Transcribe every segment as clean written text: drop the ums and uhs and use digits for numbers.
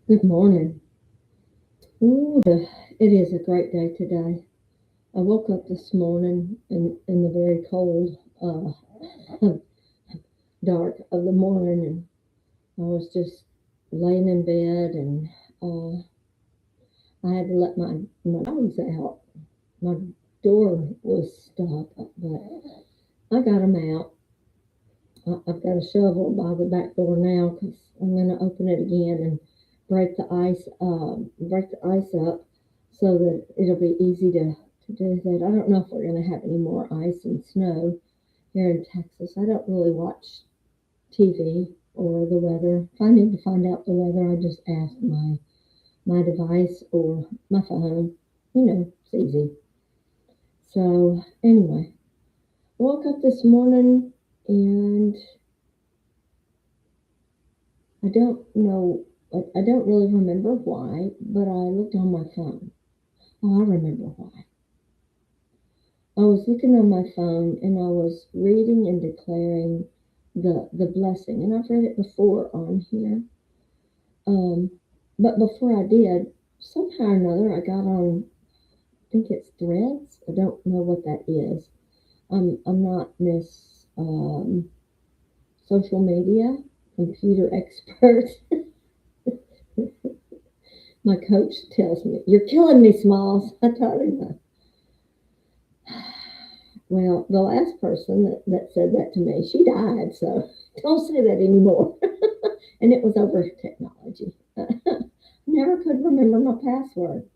Good morning. It is a great day today. I woke up this morning in the very cold, dark of the morning, and I was just laying in bed, and uh, I had to let my dogs out. My door was stuck, but I got them out. I've got a shovel by the back door now because I'm going to open it again and break the ice up so that it'll be easy to do that. I don't know if we're going to have any more ice and snow here in Texas. I don't really watch TV or the weather. If I need to find out the weather, I just ask my device or my phone. It's easy. So anyway, woke up this morning and I don't know. I don't really remember why, but I looked on my phone. Oh, I remember why. I was looking on my phone and I was reading and declaring the blessing, and I've read it before on here. Um, but before I did, somehow or another, I got on. I think it's Threads. I don't know what that is. I'm not Miss social media computer expert. My coach tells me, "You're killing me, Smalls." I told him, well, the last person that said that to me, she died, so don't say that anymore. And it was over technology. Never could remember my password.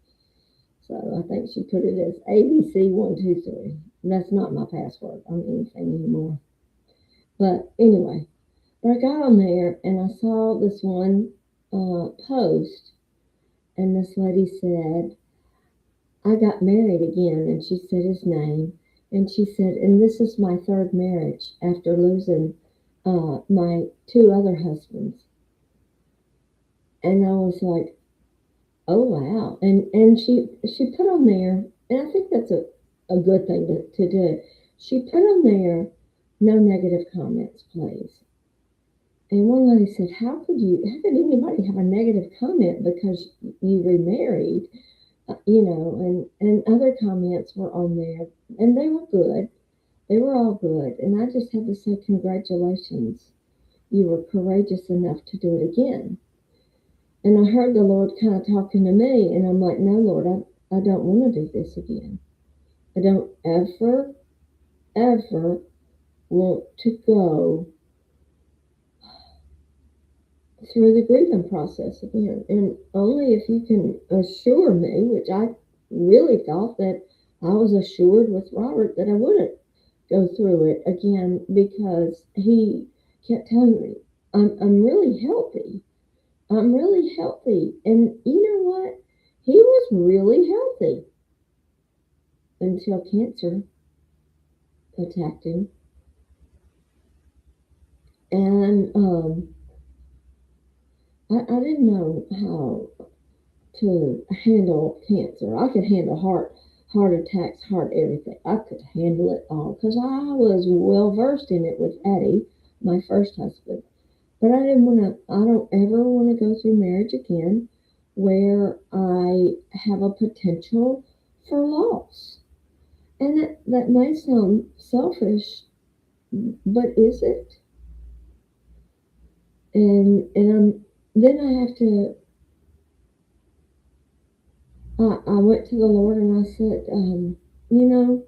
So I think she put it as ABC123. That's not my password on anything anymore. But anyway, but I got on there and I saw this one post, and this lady said, I got married again, and she said his name, and she said, and this is my third marriage after losing my two other husbands. And I was like, oh wow. And she put on there, and I think that's a good thing to do. She put on there, no negative comments, please. And one lady said, how could anybody have a negative comment because you remarried? And other comments were on there, and they were good. They were all good, and I just had to say, congratulations. You were courageous enough to do it again. And I heard the Lord kind of talking to me, and I'm like, no, Lord, I don't want to do this again. I don't ever want to go through the grieving process again. And only if you can assure me, which I really thought that I was assured with Robert that I wouldn't go through it again because he kept telling me, I'm really healthy. I'm really healthy. And you know what? He was really healthy until cancer attacked him. And I didn't know how to handle cancer. I could handle heart attacks, heart everything. I could handle it all because I was well versed in it with Eddie, my first husband. But I didn't want to. I don't ever want to go through marriage again, where I have a potential for loss. And that may sound selfish, but is it? Then I have to. I went to the Lord and I said, you know,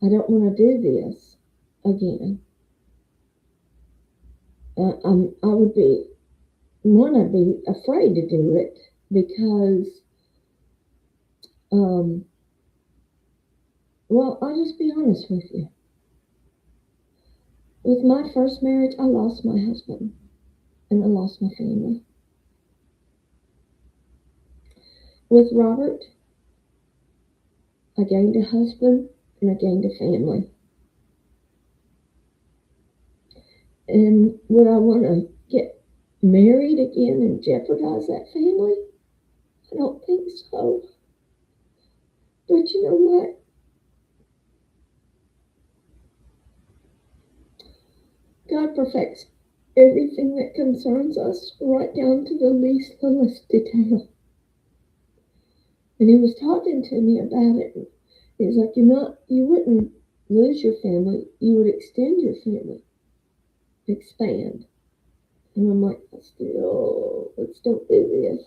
I don't want to do this again. I would be one. I'd be afraid to do it because, um, well, I'll just be honest with you. With my first marriage, I lost my husband and I lost my family. With Robert, I gained a husband and I gained a family. And would I want to get married again and jeopardize that family? I don't think so. But you know what? God perfects everything that concerns us, right down to the least littlest detail. And he was talking to me about it. He's like, you wouldn't lose your family, you would extend your family, expand. And I'm like, let's don't do this.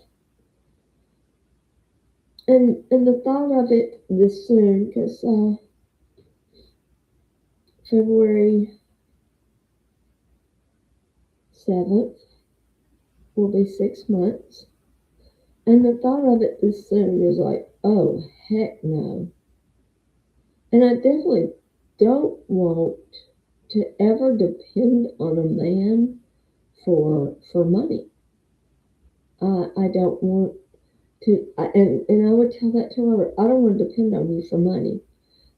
And the thought of it this soon, because February 7th will be 6 months. And the thought of it this soon is like, oh, heck no. And I definitely don't want to ever depend on a man for money. I don't want to, and I would tell that to Robert. I don't want to depend on you for money.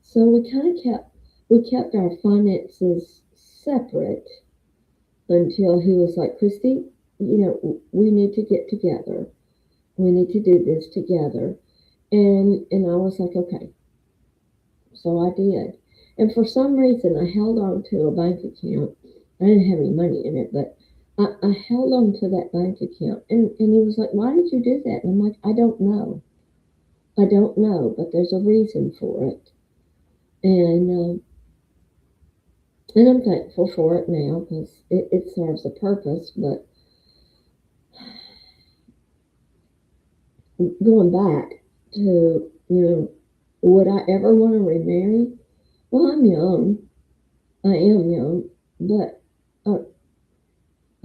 So we kept our finances separate until he was like, Christy, we need to get together. We need to do this together. And I was like, okay. So I did. And for some reason, I held on to a bank account. I didn't have any money in it, but I held on to that bank account. And he was like, why did you do that? And I'm like, I don't know. I don't know, but there's a reason for it. And I'm thankful for it now because it serves a purpose. But going back to, would I ever want to remarry? Well, I'm young. I am young, but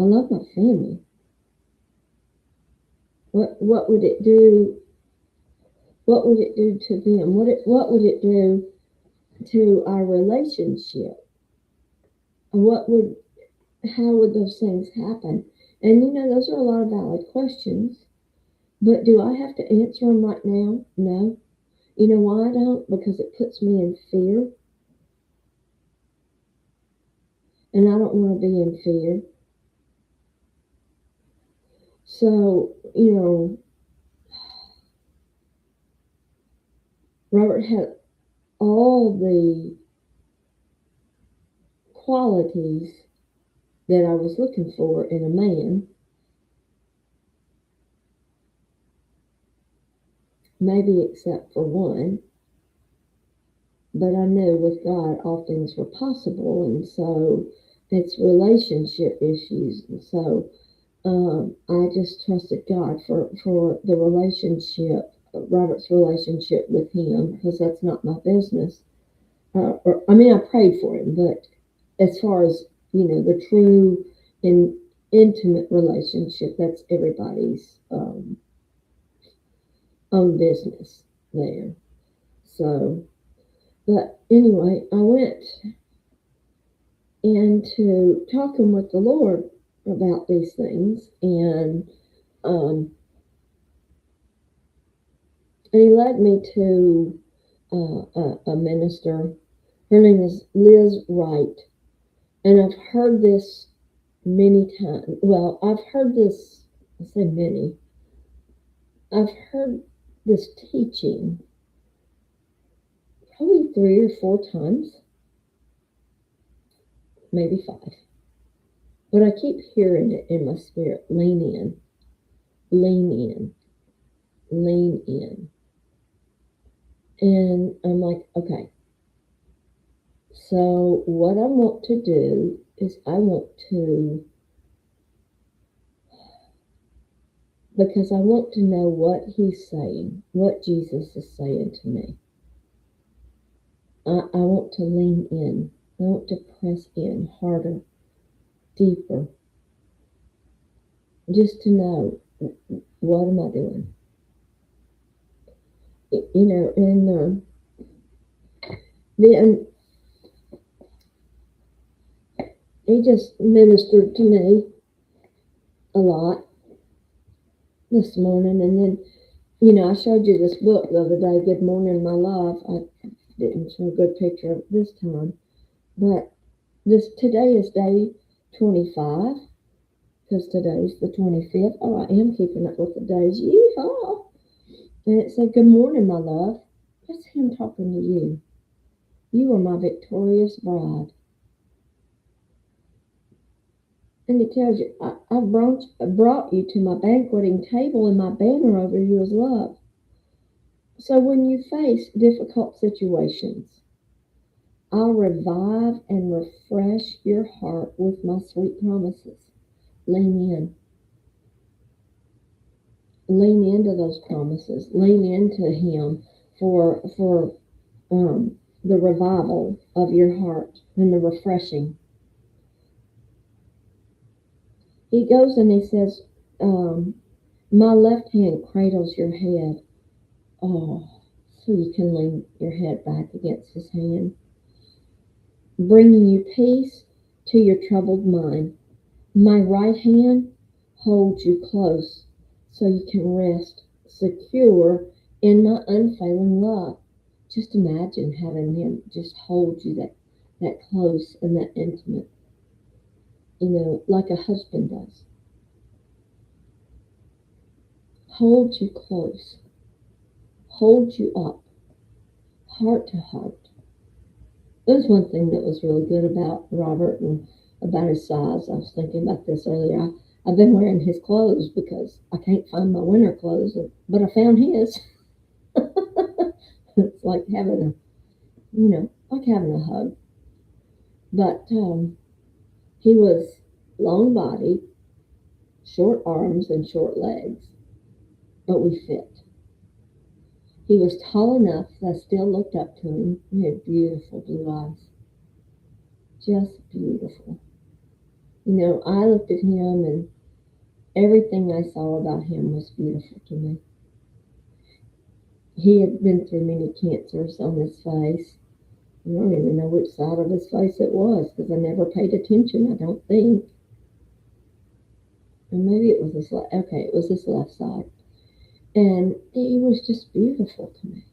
I love my family. What would it do? What would it do to them? What would it do to our relationship? How would those things happen? And those are a lot of valid questions. But do I have to answer them right now? No. You know why I don't? Because it puts me in fear. And I don't want to be in fear. So, Robert had all the qualities that I was looking for in a man. Maybe except for one. But I knew with God all things were possible, and so it's relationship issues. And so I just trusted God for the relationship, Robert's relationship with him, because that's not my business. I prayed for him, but as far as, the true and intimate relationship, that's everybody's own business there. So, but anyway, I went into talking with the Lord about these things, and he led me to a minister. Her name is Liz Wright, and I've heard this many times. Well, I've heard this. I say many. I've heard this teaching probably 3 or 4 times, maybe 5. But I keep hearing it in my spirit. Lean in, lean in, lean in. And I'm like, okay. So what I want to do is because I want to know what he's saying, what Jesus is saying to me. I want to lean in. I want to press in harder, deeper, just to know, what am I doing? And then he just ministered to me a lot this morning. And then, I showed you this book the other day, Good Morning, My Love. I didn't show a good picture of it this time. But today is day 25, because today's the 25th. Oh, I am keeping up with the days. Yeehaw! And it said, Good morning, my love. That's him talking to you. You are my victorious bride. And he tells you, I brought you to my banqueting table, and my banner over you is love. So when you face difficult situations, I'll revive and refresh your heart with my sweet promises. Lean in. Lean into those promises. Lean into Him for the revival of your heart and the refreshing. He goes and he says, my left hand cradles your head. Oh, so you can lean your head back against His hand, bringing you peace to your troubled mind. My right hand holds you close so you can rest secure in my unfailing love. Just imagine having Him just hold you that close and that intimate, like a husband does. Hold you close, hold you up, heart to heart. There's one thing that was really good about Robert and about his size. I was thinking about this earlier. I've been wearing his clothes because I can't find my winter clothes, but I found his. It's like having a hug. But he was long bodied, short arms, and short legs, but we fit. He was tall enough that I still looked up to him. He had beautiful blue eyes, just beautiful. I looked at him and everything I saw about him was beautiful to me. He had been through many cancers on his face. I don't even know which side of his face it was because I never paid attention, I don't think. And maybe it was this left. Okay, it was this left side. And he was just beautiful to me.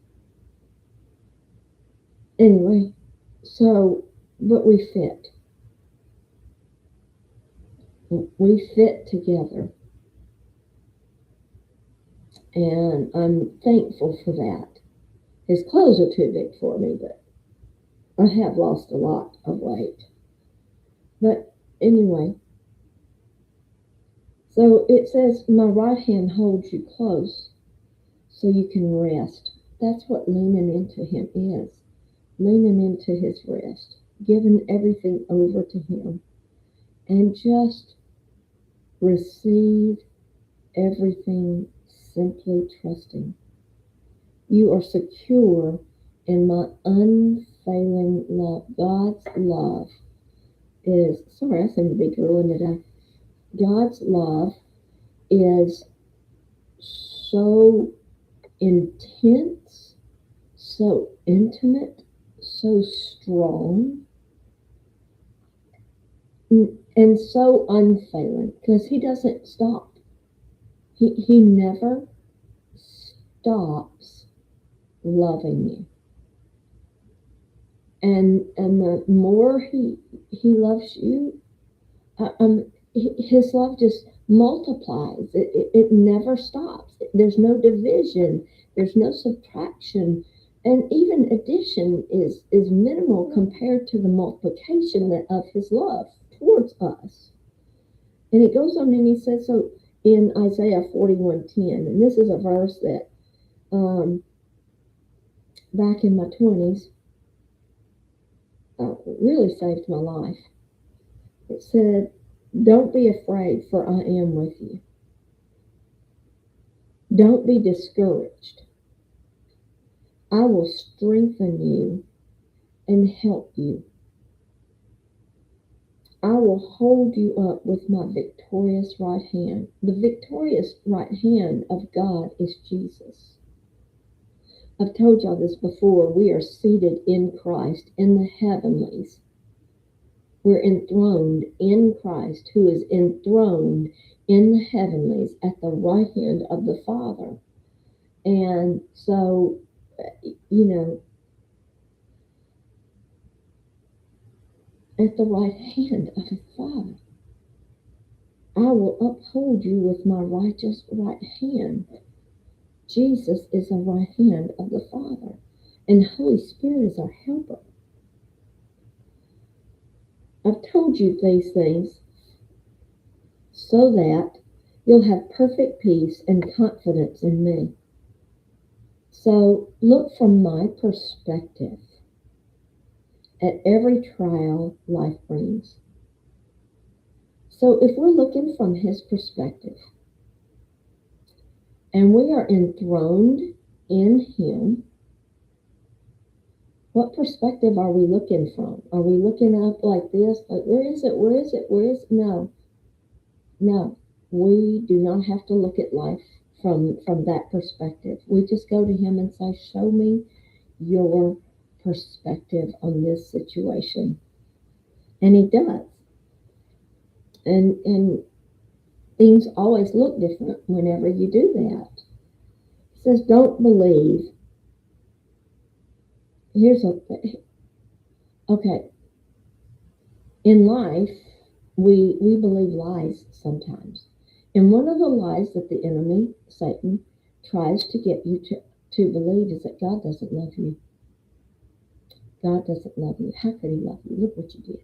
Anyway, but we fit. We fit together. And I'm thankful for that. His clothes are too big for me, but I have lost a lot of weight. But anyway, so it says, my right hand holds you close so you can rest. That's what leaning into Him is. Leaning into His rest, giving everything over to Him, and just receive everything, simply trusting. You are secure in my unfailing love. God's love is, sorry, I seem to be drooling today. God's love is so intense, so intimate, so strong, and so unfailing because He doesn't stop. He never stops loving you. And the more he loves you, His love just multiplies. It never stops. There's no division. There's no subtraction. And even addition is minimal compared to the multiplication of His love towards us. And it goes on and he says so in Isaiah 41:10. And this is a verse that back in my 20s really saved my life. It said, don't be afraid, for I am with you. Don't be discouraged. I will strengthen you and help you. I will hold you up with my victorious right hand. The victorious right hand of God is Jesus. I've told y'all this before. We are seated in Christ in the heavenlies. We're enthroned in Christ, who is enthroned in the heavenlies at the right hand of the Father. And so, at the right hand of the Father, I will uphold you with my righteous right hand. Jesus is the right hand of the Father, and Holy Spirit is our helper. I've told you these things so that you'll have perfect peace and confidence in me. So look from my perspective at every trial life brings. So if we're looking from his perspective and we are enthroned in him, what perspective are we looking from? Are we looking up like this? Like, where is it? Where is it? Where is it? No, no. We do not have to look at life from that perspective. We just go to him and say, show me your perspective on this situation. And he does. And things always look different whenever you do that. He says, don't believe. Here's a okay. In life, we believe lies sometimes. And one of the lies that the enemy, Satan, tries to get you to believe is that God doesn't love you. God doesn't love you. How could he love you? Look what you did.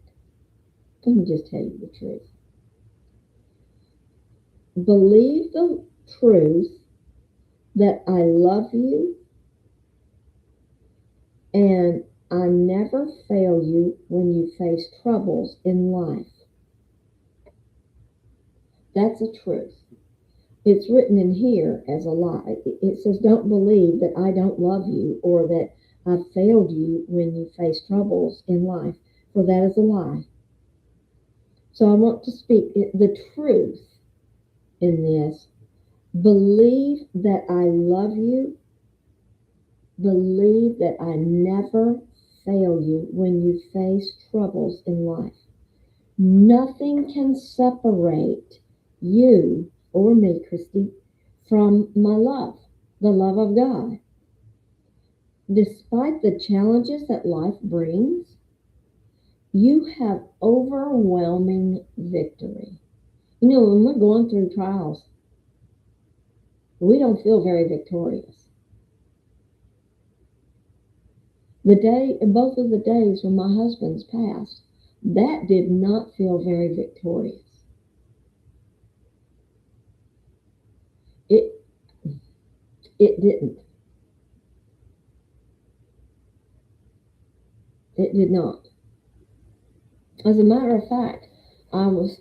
Let me just tell you the truth. Believe the truth that I love you and I never fail you when you face troubles in life. That's a truth. It's written in here as a lie. It says, don't believe that I don't love you or that I've failed you when you face troubles in life, for that is a lie. So I want to speak the truth in this. Believe that I love you. Believe that I never fail you when you face troubles in life. Nothing can separate you or me, Christy, from my love, the love of God. Despite the challenges that life brings, you have overwhelming victory. You know, when we're going through trials, we don't feel very victorious. Both of the days when my husband's passed, that did not feel very victorious. It it didn't. It did not. As a matter of fact, I was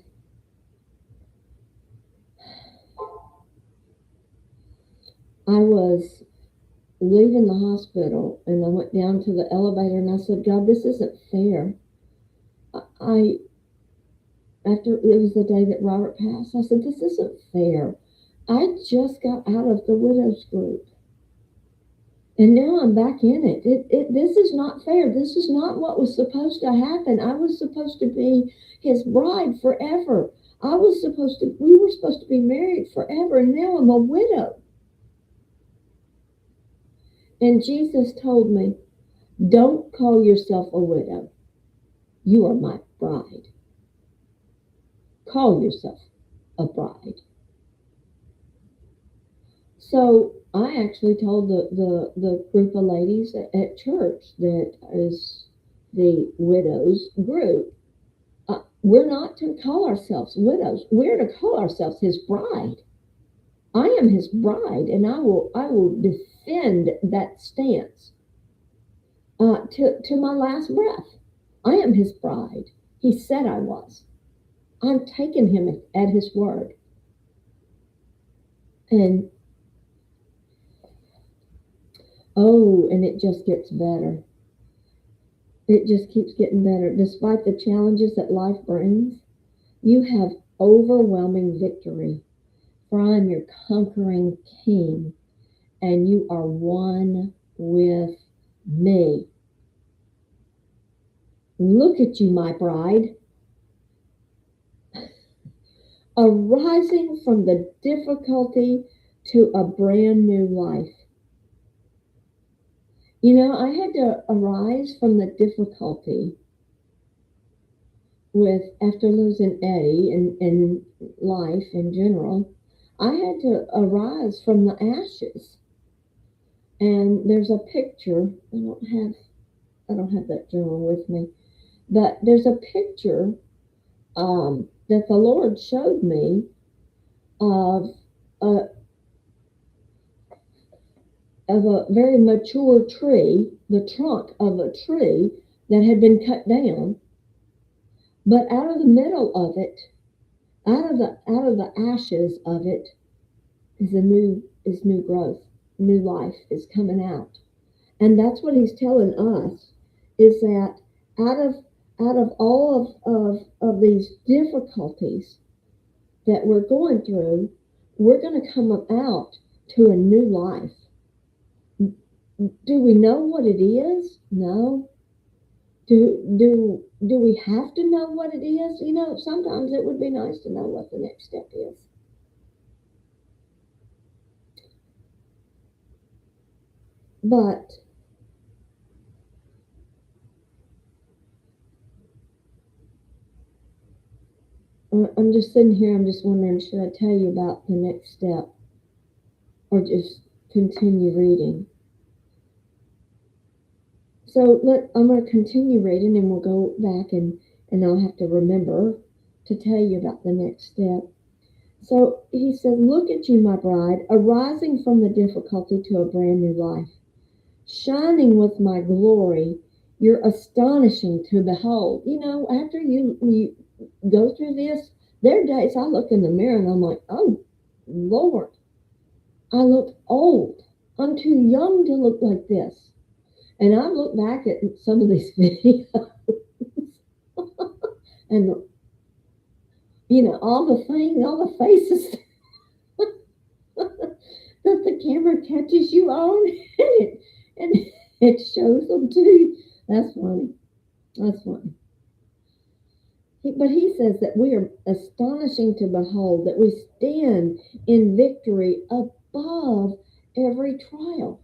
I was leaving the hospital and I went down to the elevator and I said, God, this isn't fair. I After it was the day that Robert passed, I said, this isn't fair. I just got out of the widows group. And now I'm back in it. This is not fair. This is not what was supposed to happen. I was supposed to be his bride forever. We were supposed to be married forever, and now I'm a widow. And Jesus told me, don't call yourself a widow. You are my bride. Call yourself a bride. So I actually told the group of ladies at church that is the widows group, we're not to call ourselves widows. We're to call ourselves his bride. I am his bride, and I will defend that stance to my last breath. I am his bride. He said I was. I'm taking him at his word. And and it just gets better. It just keeps getting better. Despite the challenges that life brings, you have overwhelming victory. For I am your conquering king, and you are one with me. Look at you, my bride, arising from the difficulty to a brand new life. You know, I had to arise from the difficulty after losing Eddie and life in general. I had to arise from the ashes. And there's a picture. I don't have that journal with me, but there's a picture that the Lord showed me of a, of a very mature tree, the trunk of a tree that had been cut down, but out of the middle of it, out of the ashes of it is new growth, new life is coming out. And that's what he's telling us, is that out of all of these difficulties that we're going through, we're going to come out to a new life. Do we know what it is? No. Do we have to know what it is? You know, sometimes it would be nice to know what the next step is. But I'm just sitting here, I'm just wondering, should I tell you about the next step or just continue reading? So I'm going to continue reading and we'll go back and I'll have to remember to tell you about the next step. So he said, look at you, my bride, arising from the difficulty to a brand new life, shining with my glory. You're astonishing to behold. You know, after you go through this, there are days I look in the mirror and I'm like, oh, Lord, I look old. I'm too young to look like this. And I look back at some of these videos and, you know, all the faces that the camera catches you on and it shows them to you. That's funny. That's funny. But he says that we are astonishing to behold, that we stand in victory above every trial.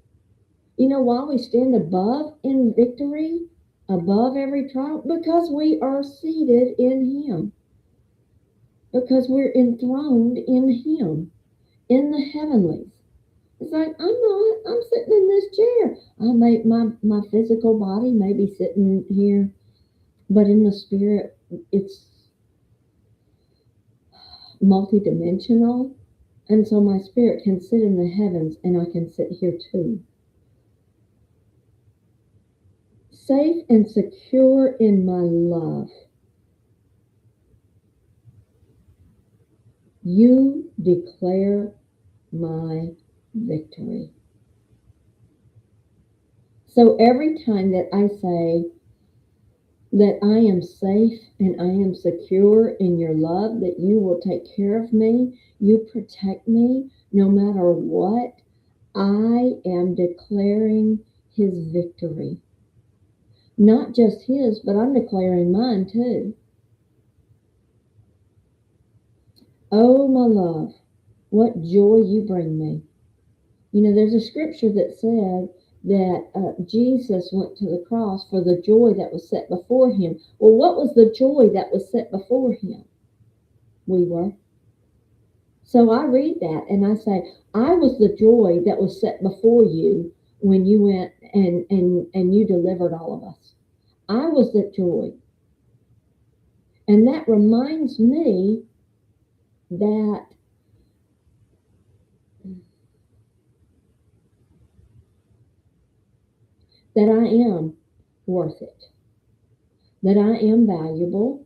You know why we stand above in victory, above every trial? Because we are seated in him. Because we're enthroned in him, in the heavenlies. It's like, I'm sitting in this chair. My physical body may be sitting here, but in the spirit, it's multidimensional. And so my spirit can sit in the heavens and I can sit here too. Safe and secure in my love. You declare my victory. So every time that I say that I am safe and I am secure in your love, that you will take care of me, you protect me no matter what, I am declaring his victory. Not just his, but I'm declaring mine too. Oh, my love, what joy you bring me. You know, there's a scripture that said that Jesus went to the cross for the joy that was set before him. Well, what was the joy that was set before him? We were. So I read that and I say, I was the joy that was set before you when you went and you delivered all of us. I was that joy. And that reminds me that I am worth it, that I am valuable,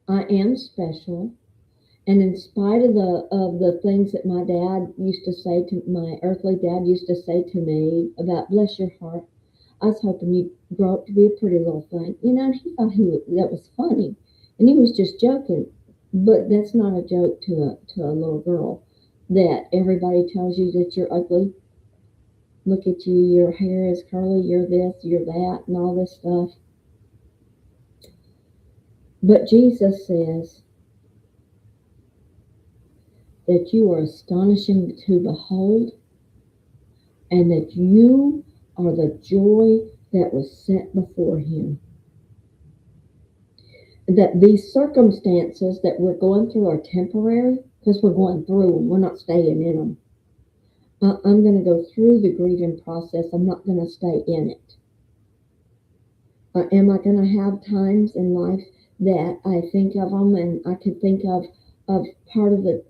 I am special, and in spite of the things that my dad used to say to my earthly dad used to say to me about bless your heart, I was hoping you'd grow up to be a pretty little thing, you know. And he thought that was funny, and he was just joking, but that's not a joke to a little girl. That everybody tells you that you're ugly. Look at you, your hair is curly, you're this, you're that, and all this stuff. But Jesus says that you are astonishing to behold, and that you are the joy that was set before him. That these circumstances that we're going through are temporary, because we're going through them, we're not staying in them. I'm going to go through the grieving process. I'm not going to stay in it. Am I going to have times in life that I think of them, and I could think of part of the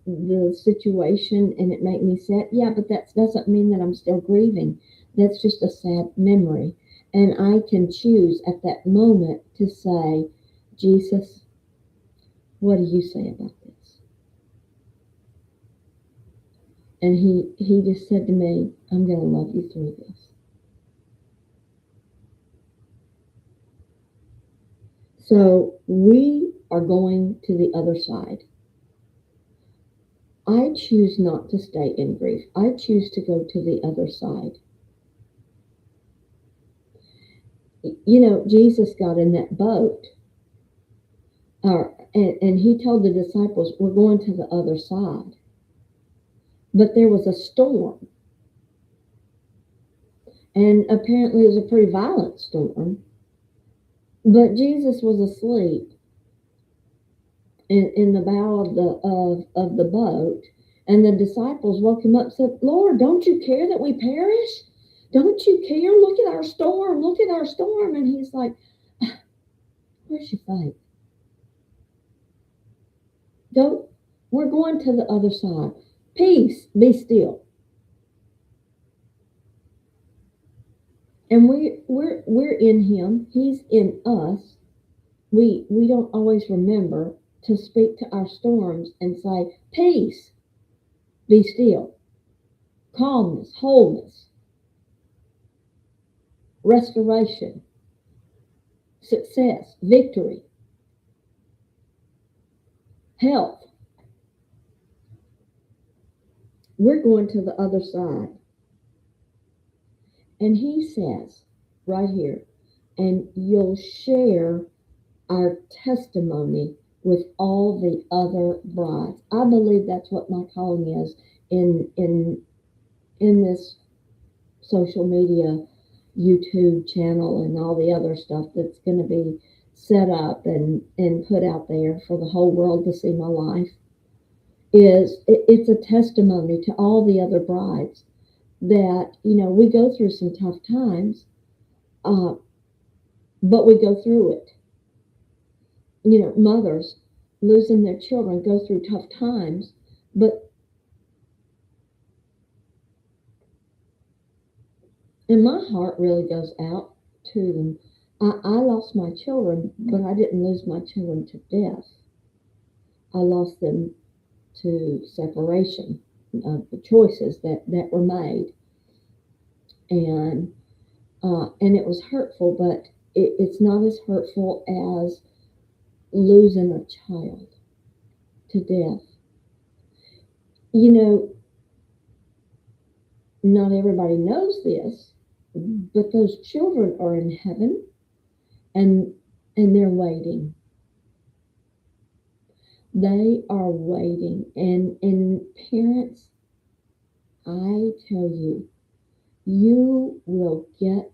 situation, and it made me sad. Yeah, but that doesn't mean that I'm still grieving. That's just a sad memory. And I can choose at that moment to say, Jesus, what do you say about this? And he just said to me, I'm going to love you through this. So we are going to the other side. I choose not to stay in grief. I choose to go to the other side. You know, Jesus got in that boat, and he told the disciples, we're going to the other side. But there was a storm, and apparently it was a pretty violent storm. But Jesus was asleep in the bow of the boat, and the disciples woke him up and said, Lord, don't you care that we perish? Don't you care? Look at our storm. Look at our storm. And he's like, where's your faith? Go. We're going to the other side. Peace, be still. And we're in him. He's in us. We don't always remember to speak to our storms and say, peace, be still, calmness, wholeness, restoration, success, victory, health. We're going to the other side. And he says right here, and you'll share our testimony with all the other brides. I believe that's what my calling is in this social media, YouTube channel, and all the other stuff that's going to be set up and put out there for the whole world to see my life. It's a testimony to all the other brides that, you know, we go through some tough times, uh, but we go through it. You know, mothers losing their children go through tough times, but and my heart really goes out to them. I lost my children, but I didn't lose my children to death. I lost them to separation, the choices that were made, and it was hurtful, but it's not as hurtful as losing a child to death. You know, not everybody knows this, but those children are in heaven, and they're waiting. They are waiting, and parents, I tell you, you will get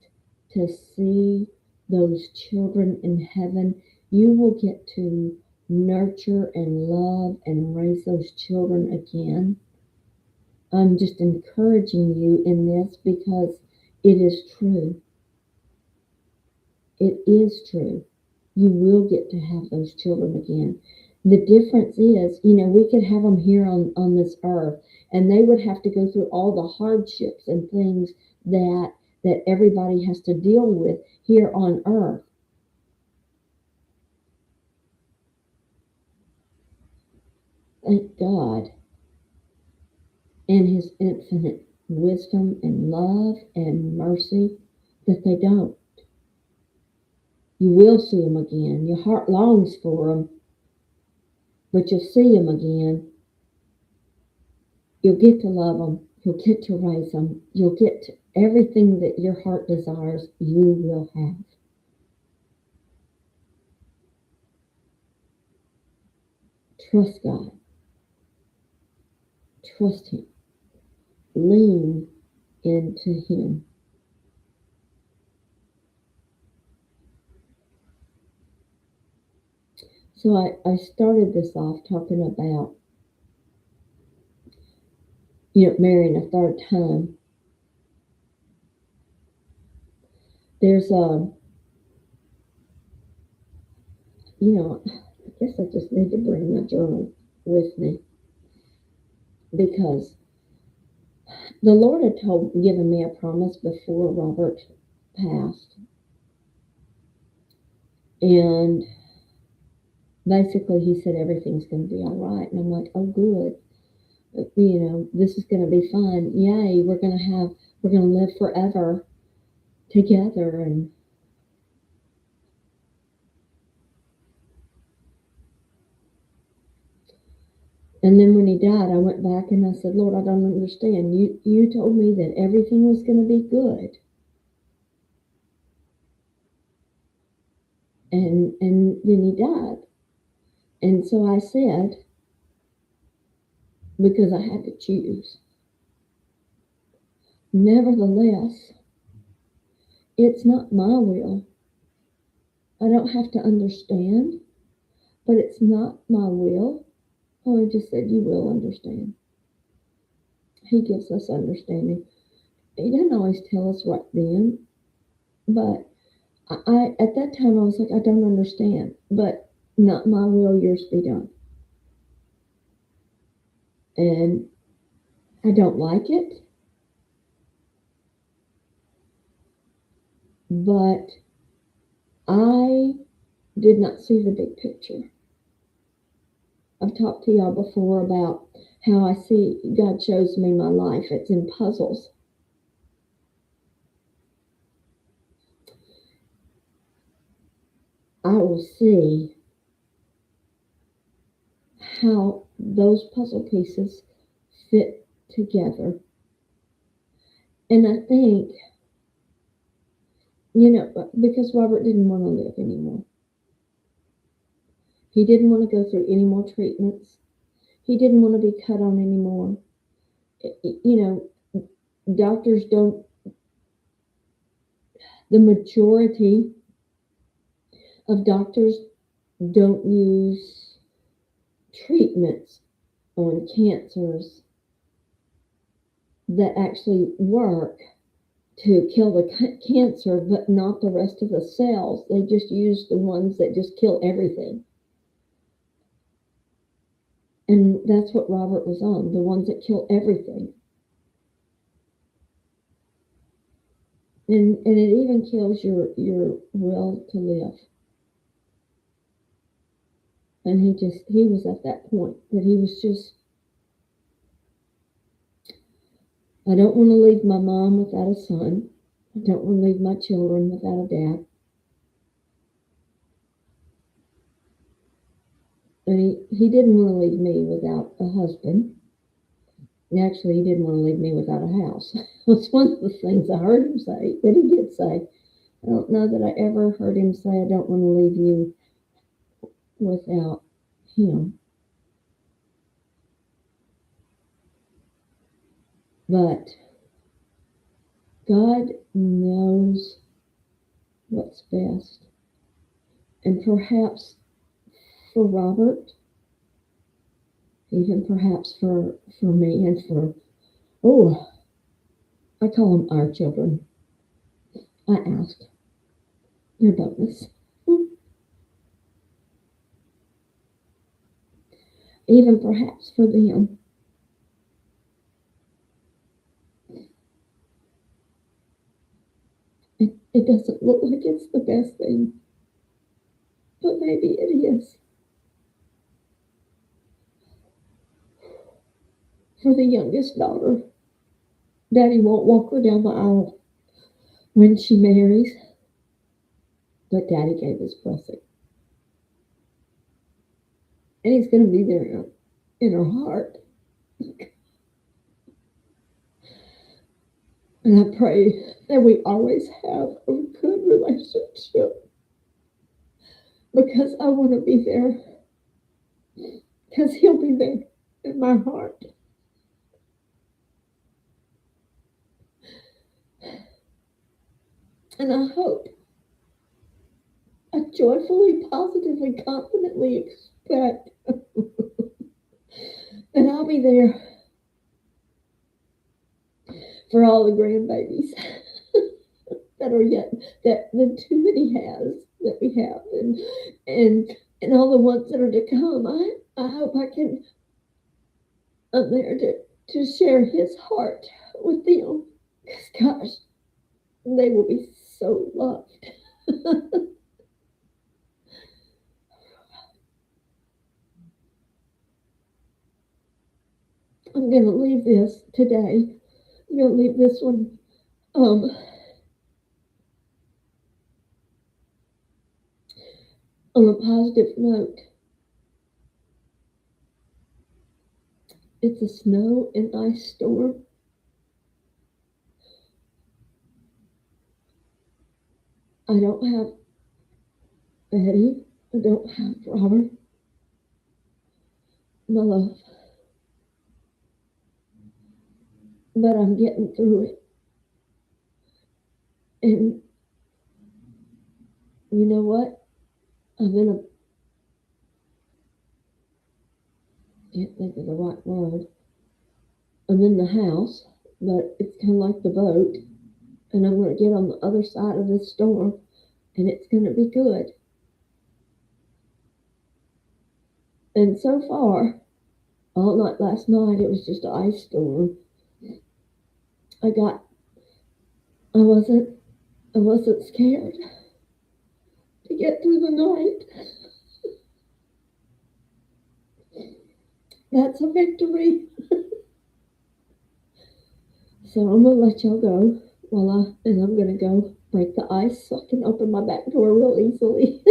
to see those children in heaven. You will get to nurture and love and raise those children again. I'm just encouraging you in this because it is true. It is true. You will get to have those children again. The difference is, you know, we could have them here on this earth, and they would have to go through all the hardships and things that everybody has to deal with here on earth. Thank God in his infinite wisdom and love and mercy that they don't. You will see them again. Your heart longs for them, but you'll see them again. You'll get to love them. You'll get to raise them. You'll get to everything that your heart desires, you will have. Trust God. Trust him. Lean into him. So I started this off talking about, you know, marrying a third time. There's I guess I just need to bring my journal with me because the Lord had given me a promise before Robert passed, and basically he said everything's going to be all right, and I'm like, oh, good. This is going to be fun. Yay, we're going to live forever together. And then when he died, I went back and I said, Lord, I don't understand. You told me that everything was going to be good. And then he died. And so I said, because I had to choose, nevertheless, it's not my will. I don't have to understand, but it's not my will. Oh, he just said, you will understand. He gives us understanding. He doesn't always tell us right then, but I at that time I was like, I don't understand, but not my will, yours be done. And I don't like it, but I did not see the big picture. I've talked to y'all before about how I see God shows me my life. It's in puzzles. I will see how those puzzle pieces fit together. And I think, because Robert didn't want to live anymore. He didn't want to go through any more treatments. He didn't want to be cut on anymore. Doctors don't, the majority of doctors don't use treatments on cancers that actually work to kill the cancer, but not the rest of the cells. They just use the ones that just kill everything. And that's what Robert was on, the ones that kill everything. And it even kills your will to live. And he was at that point that he was just, I don't want to leave my mom without a son. I don't want to leave my children without a dad. And he didn't want to leave me without a husband. And actually, he didn't want to leave me without a house. That's one of the things I heard him say, that he did say. I don't know that I ever heard him say, I don't want to leave you without him. But God knows what's best. And perhaps for Robert, even perhaps for me and I call them our children. I asked their bonus. Even perhaps for them. It doesn't look like it's the best thing, but maybe it is. For the youngest daughter, Daddy won't walk her down the aisle when she marries, but Daddy gave his blessing. And he's going to be there in her heart. And I pray that we always have a good relationship, because I want to be there, because he'll be there in my heart. And I hope, I joyfully, positively, confidently expect that I'll be there for all the grandbabies that are yet, that the two that he has, that we have, and and all the ones that are to come. I hope I'm there to share his heart with them. 'Cause gosh, they will be so loved. I'm gonna leave this today. I'm gonna leave this one um on a positive note. It's a snow and ice storm. I don't have Betty. I don't have Robert, my love, but I'm getting through it. And you know what? I'm in a can't think of the right word. I'm in the house, but it's kind of like the boat, and I'm going to get on the other side of this storm, and it's going to be good. And so far, all night last night, it was just an ice storm. I got, I wasn't, I wasn't scared to get through the night. That's a victory. So I'm gonna let y'all go and I'm gonna go break the ice so I can open my back door real easily.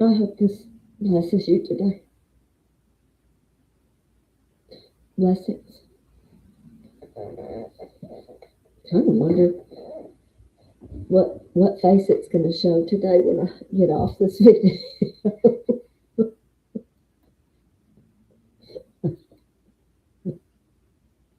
I hope this blesses you today. Blessings. Kind of wonder what face it's gonna show today when I get off this video.